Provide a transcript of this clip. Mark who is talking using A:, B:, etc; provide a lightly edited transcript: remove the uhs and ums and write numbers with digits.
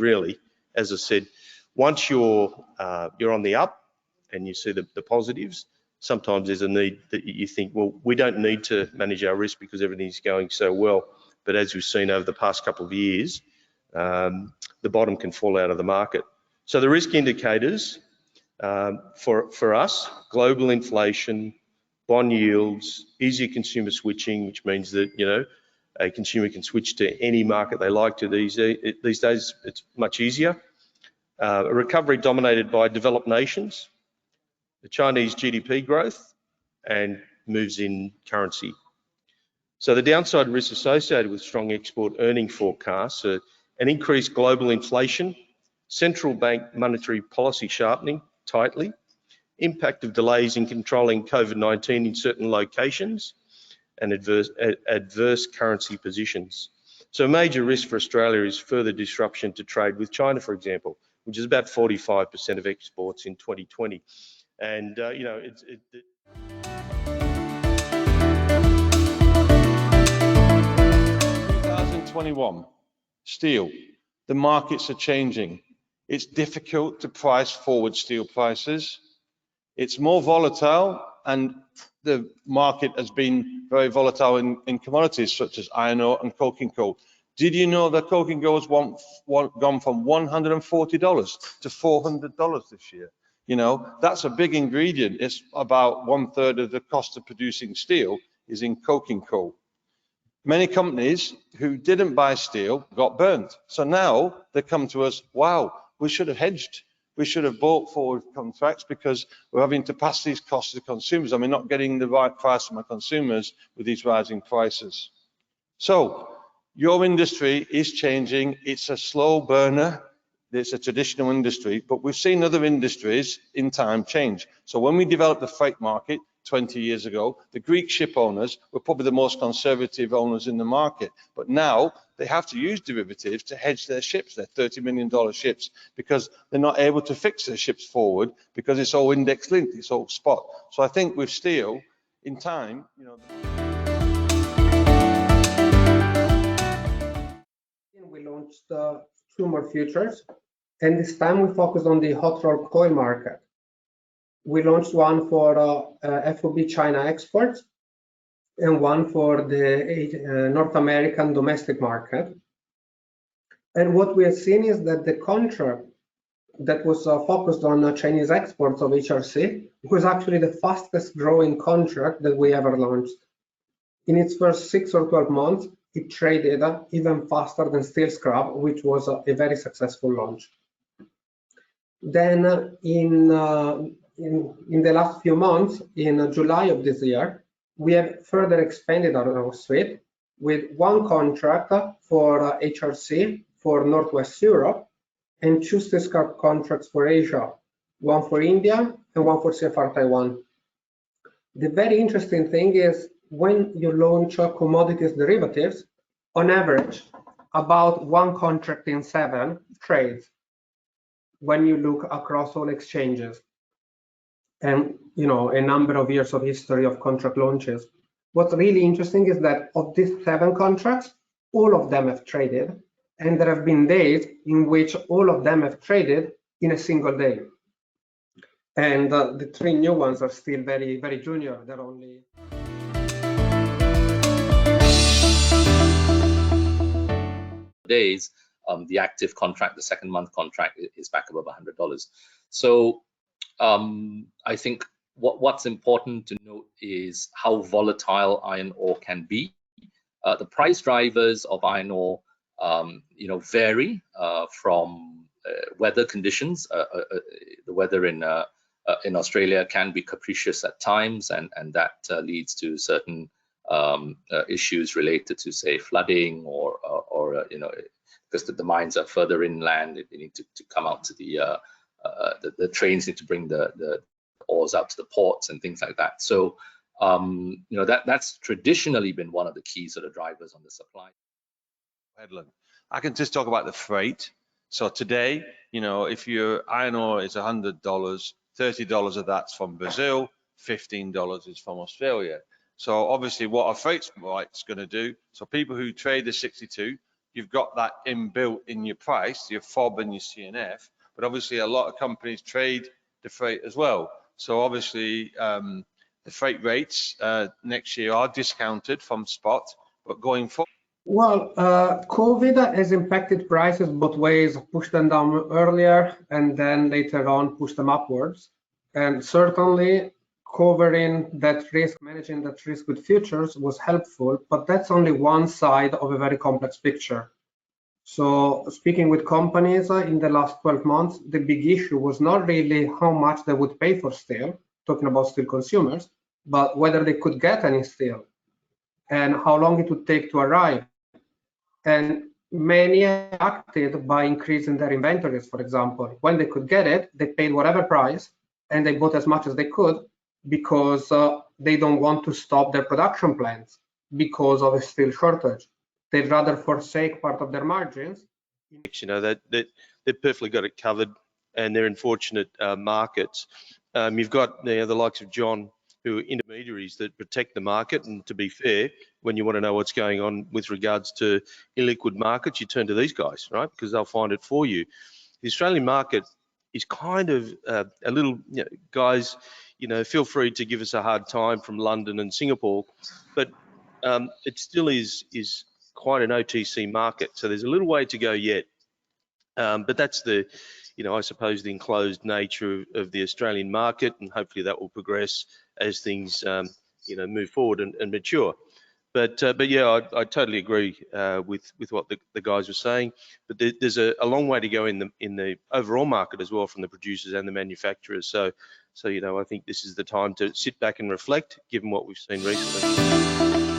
A: really. As I said, once you're on the up and you see the positives, sometimes there's a need that you think, well, we don't need to manage our risk because everything's going so well. But as we've seen over the past couple of years, the bottom can fall out of the market. So the risk indicators for us, global inflation, bond yields, easier consumer switching, which means that, you know, a consumer can switch to any market they like to these days. It's much easier. A recovery dominated by developed nations, the Chinese GDP growth, and moves in currency. So the downside risks associated with strong export earning forecasts are an increased global inflation, central bank monetary policy sharpening tightly, impact of delays in controlling COVID-19 in certain locations, and adverse currency positions. So a major risk for Australia is further disruption to trade with China, for example, which is about 45% of exports in 2020. And, you know,
B: 2021, steel, the markets are changing. It's difficult to price forward steel prices. It's more volatile, and the market has been very volatile in commodities such as iron ore and coking coal. Did you know that coking coal has gone from $140 to $400 this year? You know, that's a big ingredient. It's about 1/3 of the cost of producing steel is in coking coal. Many companies who didn't buy steel got burnt. So now they come to us, wow, we should have hedged. We should have bought forward contracts because we're having to pass these costs to consumers and we're not getting the right price from our consumers with these rising prices. So your industry is changing. It's a slow burner. It's a traditional industry, but we've seen other industries in time change. So when we developed the freight market 20 years ago, the Greek ship owners were probably the most conservative owners in the market, but now they have to use derivatives to hedge their ships, their $30 million ships, because they're not able to fix their ships forward because it's all index linked, it's all spot. So I think with steel, in time, you know.
C: We launched 2 more futures, and this time we focused on the hot rolled coil market. We launched one for FOB China exports and one for the North American domestic market. And what we have seen is that the contract that was focused on Chinese exports of HRC was actually the fastest growing contract that we ever launched. In its first 6 or 12 months, it traded even faster than steel scrap, which was a very successful launch. Then in the last few months, in July of this year, we have further expanded our suite with 1 contract for HRC for Northwest Europe and 2 steel scrap contracts for Asia, 1 for India and 1 for CFR Taiwan. The very interesting thing is when you launch commodities derivatives, on average, about 1 contract in 7 trades when you look across all exchanges. And, you know, a number of years of history of contract launches. What's really interesting is that of these 7 contracts, all of them have traded, and there have been days in which all of them have traded in a single day. And the 3 new ones are still very, very junior. They're only...
D: days, the active contract, the 2nd month contract is back above $100. So I think what's important to note is how volatile iron ore can be. The price drivers of iron ore, you know, vary from weather conditions. The weather in Australia can be capricious at times, and that leads to certain issues related to, say, flooding or you know, because the mines are further inland, they need to come out to the trains need to bring the ores out to the ports and things like that. So you know, that's traditionally been one of the key sort of drivers on the supply.
B: Headland. I can just talk about the freight. So today, you know, if your iron ore is $100, $30 of that's from Brazil, $15 is from Australia. So obviously what our freight rate's going to do, so people who trade the 62 you've got that inbuilt in your price, your FOB and your CNF, but obviously a lot of companies trade the freight as well. So obviously the freight rates next year are discounted from spot, but going forward.
C: Well, COVID has impacted prices both ways, pushed them down earlier and then later on pushed them upwards. And certainly covering that risk, managing that risk with futures was helpful, but that's only one side of a very complex picture. So speaking with companies in the last 12 months, the big issue was not really how much they would pay for steel, talking about steel consumers, but whether they could get any steel and how long it would take to arrive. And many acted by increasing their inventories, for example. When they could get it, they paid whatever price and they bought as much as they could because they don't want to stop their production plants because of a steel shortage. They'd rather forsake part of their margins.
A: You know, that they've perfectly got it covered, and they're in fortunate markets. You've got the likes of John, who are intermediaries that protect the market. And to be fair, when you want to know what's going on with regards to illiquid markets, you turn to these guys, right? Because they'll find it for you. The Australian market is kind of a little, guys, feel free to give us a hard time from London and Singapore, but it still is quite an OTC market. So there's a little way to go yet. But that's the, I suppose, the enclosed nature of the Australian market, and hopefully that will progress as things, move forward and mature. But yeah, I totally agree with what the guys were saying. But there's a long way to go in the overall market as well, from the producers and the manufacturers. So I think this is the time to sit back and reflect, given what we've seen recently.